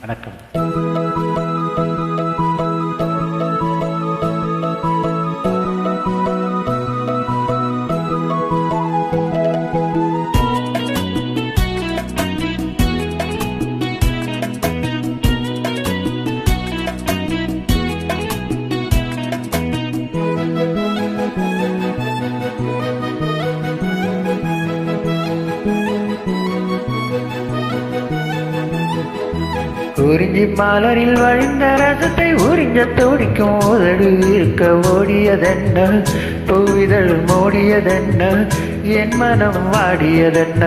வணக்கம். குறிஞ்சி மலரில் வழிந்த ரசத்தை உறிஞ்ச துடிக்கும் உதடு இருக்க ஓடியதென்ன, பூவிதழ் மூடியதென்ன, என் மனம் வாடியதென்ன.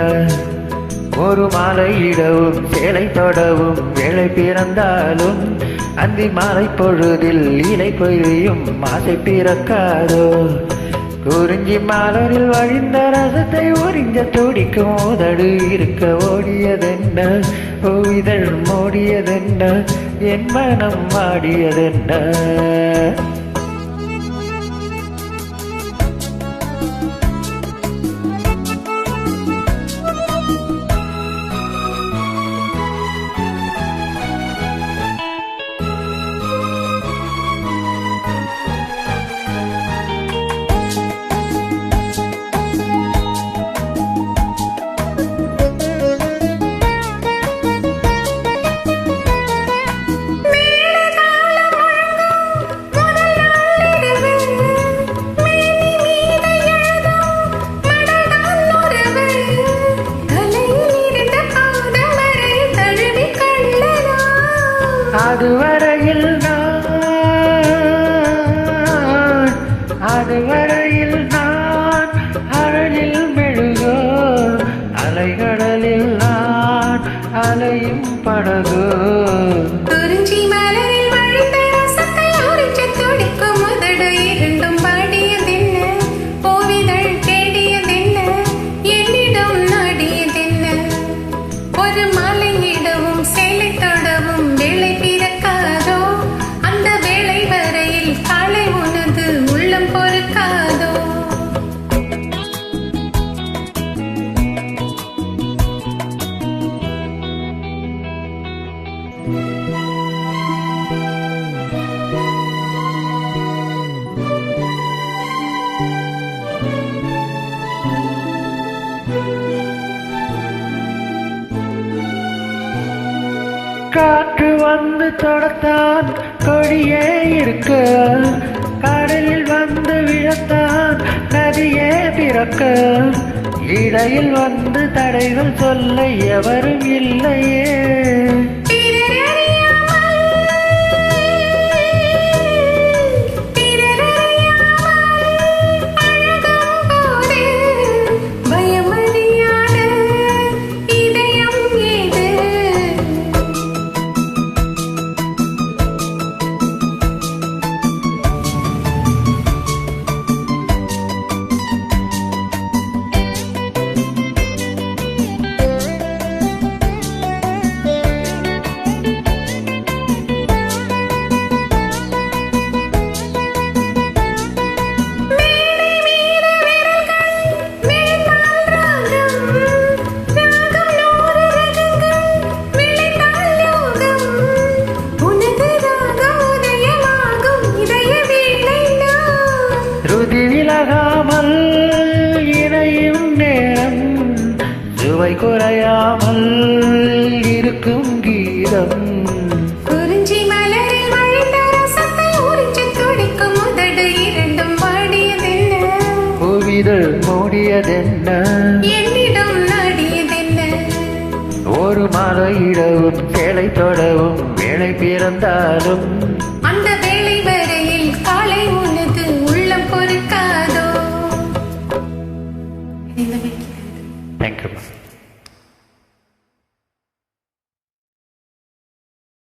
ஒரு மாலையிடவும் சேலை தொடவும் வேலை பிறந்தாலும் அந்தி மாலை பொழுதில் இலை பொய்யும் ஆசை பிறக்காதோ. குறிஞ்சி மலரில் வழிந்த ரசத்தை உறிஞ்ச துடிக்கும் உதடு இருக்க ஓடியதென்ன, பூவிதழ் மூடியதென்ன, என் மனம் வாடியதென்ன. அதுவரையில் நான் அழலில் மெழுகோ, அலைகடலில் நான் அலையும் படகோ. குறிஞ்சி மலரில் வழிந்த ரசத்தை உறிஞ்ச துடிக்கும் உதடு இரண்டும் பாடியதென்ன, பூவிதழ் தேடியதென்ன, என்னிடம் நாடியதென்ன. ஒரு மாலையிடவும் சேலை தொடவும் வேலை பிறக்காதோ, அந்த வேளை வரையில் காலை உனது உள்ளம் பொறுக்காதோ. காற்று வந்து தொடத்தான் கொடியே இருக்க, கடலில் வந்து விழத்தான் நதியே பிறக்க, இடையில் வந்து தடைகள் சொல்ல எவரும் இல்லையே. விலகாமல் இணையும் நேரம் சுவை குறையாமல் இருக்கும் கீதம். குறிஞ்சி மலரில் வழிந்த ரசத்தை உறிஞ்ச துடிக்கும் உதடு இரண்டும் வாடியதென்ன, பூவிதழ் மூடியதென்ன, என்னிடம் நாடியதென்ன. ஒரு மாலையிடவும் சேலை தொடவும் வேலை பிறந்தாலும் அந்த வேளை